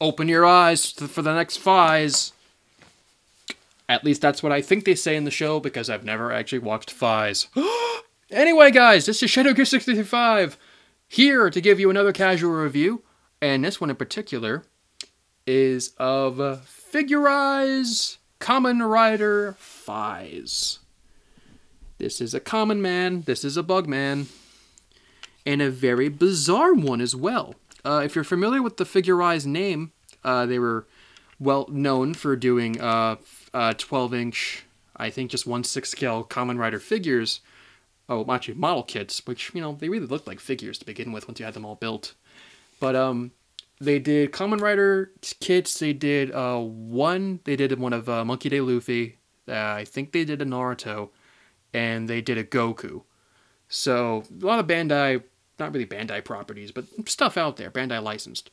Open your eyes for the next Faiz. At least that's what I think they say in the show, because I've never actually watched Faiz. Anyway, guys, this is ShadowGear65, here to give you another casual review, and this one in particular is of Figurise Kamen Rider Faiz. This is a common man, this is a bug man, and a very bizarre one as well. If you're familiar with the Figurise name, they were well known for doing 12-inch, I think just 1/6 scale Kamen Rider figures. Oh, actually, model kits, which, you know, they really looked like figures to begin with once you had them all built. But they did Kamen Rider kits. They did one of Monkey D. Luffy. I think they did a Naruto, and they did a Goku. So a lot of Bandai, not really Bandai properties, but stuff out there, Bandai licensed.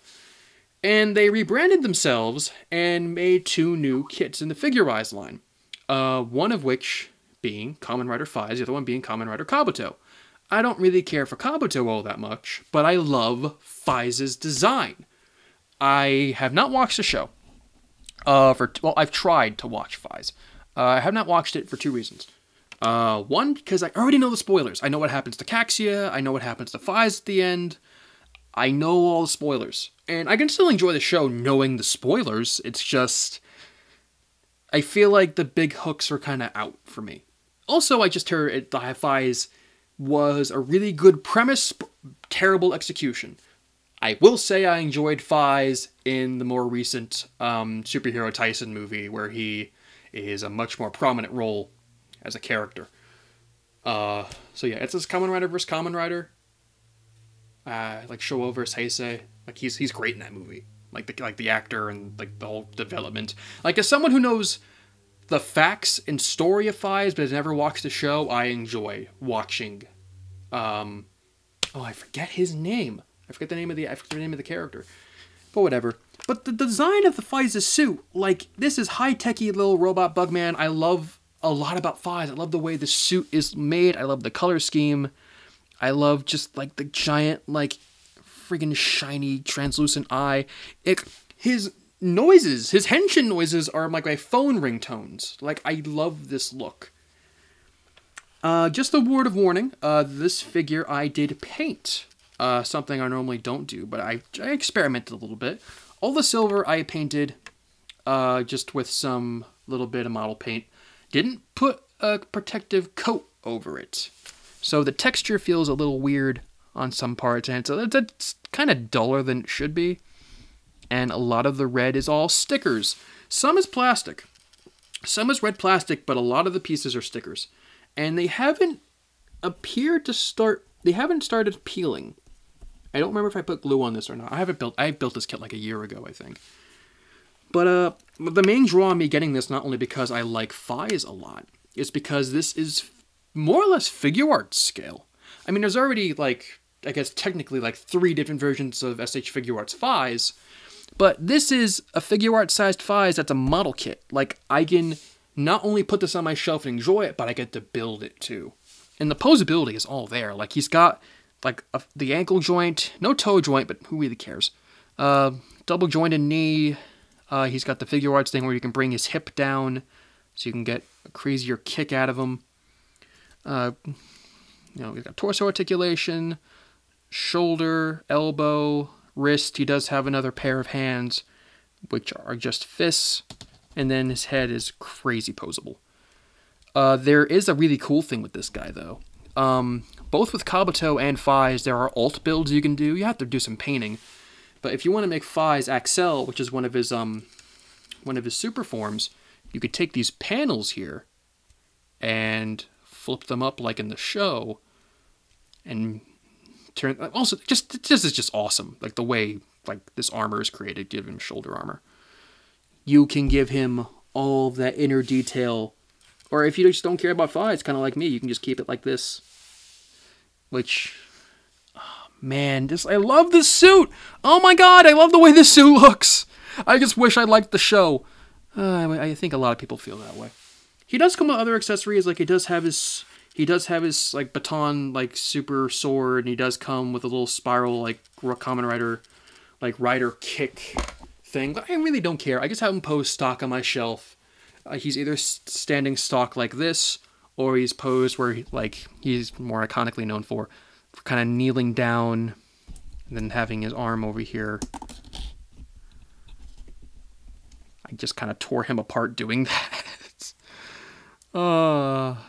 And they rebranded themselves and made 2 new kits in the Figurise line. One of which being Kamen Rider Faiz, the other one being Kamen Rider Kabuto. I don't really care for Kabuto all that much, but I love Faiz's design. I have not watched the show. I've tried to watch Faiz. I have not watched it for 2 reasons. One, because I already know the spoilers. I know what happens to Kaxia. I know what happens to Faiz at the end. I know all the spoilers. And I can still enjoy the show knowing the spoilers. It's just, I feel like the big hooks are kind of out for me. Also, I just heard Faiz was a really good premise, terrible execution. I will say I enjoyed Faiz in the more recent Superhero Tyson movie, where he is a much more prominent role as a character. So yeah, it's this Kamen Rider versus Kamen Rider. Like Showa versus Heisei. Like he's great in that movie. Like the actor and like the whole development. Like, as someone who knows the facts and story of Faiz but has never watched the show, I enjoy watching. I forget his name. I forget the name of the character. But whatever. But the design of the Faiz's suit, like, this is high-techy little robot Bugman. I love a lot about Faiz. I love the way the suit is made. I love the color scheme. I love just, like, the giant, like, friggin' shiny, translucent eye. His noises, his henshin noises are like my phone ringtones. Like, I love this look. Just a word of warning, this figure I did paint. Something I normally don't do, but I experimented a little bit. All the silver I painted just with some little bit of model paint. Didn't put a protective coat over it. So the texture feels a little weird on some parts, and it's kind of duller than it should be. And a lot of the red is all stickers. Some is plastic. Some is red plastic, but a lot of the pieces are stickers. And they haven't started peeling. I don't remember if I put glue on this or not. I built this kit like a year ago, I think. But the main draw on me getting this, not only because I like Faiz a lot, is because this is more or less figure art scale. I mean, there's already, like, I guess technically like 3 different versions of SH Figure Arts Faiz, but this is a figure art sized Faiz that's a model kit. Like, I can not only put this on my shelf and enjoy it, but I get to build it too. And the posability is all there. Like, he's got like the ankle joint, no toe joint, but who really cares? Double jointed knee. He's got the figure arts thing where you can bring his hip down so you can get a crazier kick out of him. He's got torso articulation, shoulder, elbow, wrist. He does have another pair of hands, which are just fists, and then his head is crazy posable. There is a really cool thing with this guy, though. Both with Kabuto and Faiz, there are alt builds you can do. You have to do some painting, but if you want to make Faiz Axel, which is one of his super forms, you could take these panels here and flip them up like in the show, and turn. Also, this is just awesome. Like the way this armor is created, give him shoulder armor. You can give him all that inner detail, or if you just don't care about Faiz, kind of like me, you can just keep it like this. Which, oh man, I love this suit. Oh my god, I love the way this suit looks. I just wish I liked the show. I think a lot of people feel that way. He does come with other accessories, like he does have his like baton, like super sword, and he does come with a little spiral like Kamen Rider, like rider kick thing, but I really don't care. I just have him posed stock on my shelf. He's either standing stock like this, or he's posed where he's more iconically known for kind of kneeling down and then having his arm over here. I just kind of tore him apart doing that.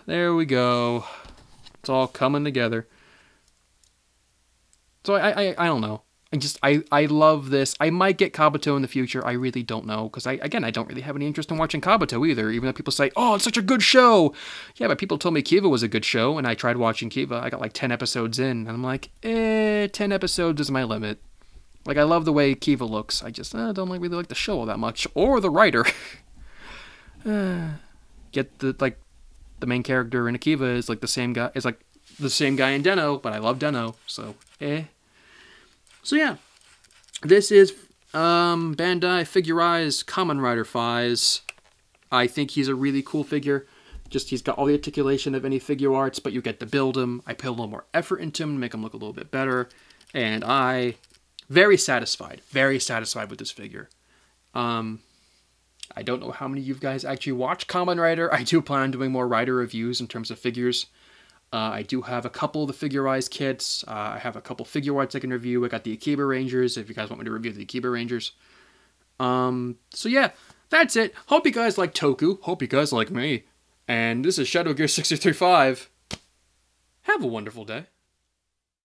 There we go. It's all coming together. So I don't know. I love this. I might get Kabuto in the future. I really don't know. Because, I don't really have any interest in watching Kabuto either. Even though people say, oh, it's such a good show. Yeah, but people told me Kiva was a good show. And I tried watching Kiva. I got like 10 episodes in. And I'm like, 10 episodes is my limit. Like, I love the way Kiva looks. I just don't really like the show all that much. Or the writer. Get the main character in Akiva is like the same guy. It's like the same guy in Den-O. But I love Den-O. So, So yeah, this is Bandai Figurise Kamen Rider Faiz. I think he's a really cool figure. Just he's got all the articulation of any figure arts, but you get to build him. I put a little more effort into him to make him look a little bit better. And very satisfied with this figure. I don't know how many of you guys actually watch Kamen Rider. I do plan on doing more Rider reviews in terms of figures. I do have a couple of the Figurise kits. I have a couple figure arts I can review. I got the Akiba Rangers, if you guys want me to review the Akiba Rangers. So yeah, that's it. Hope you guys like Toku. Hope you guys like me. And this is Shadow Gear 635. Have a wonderful day.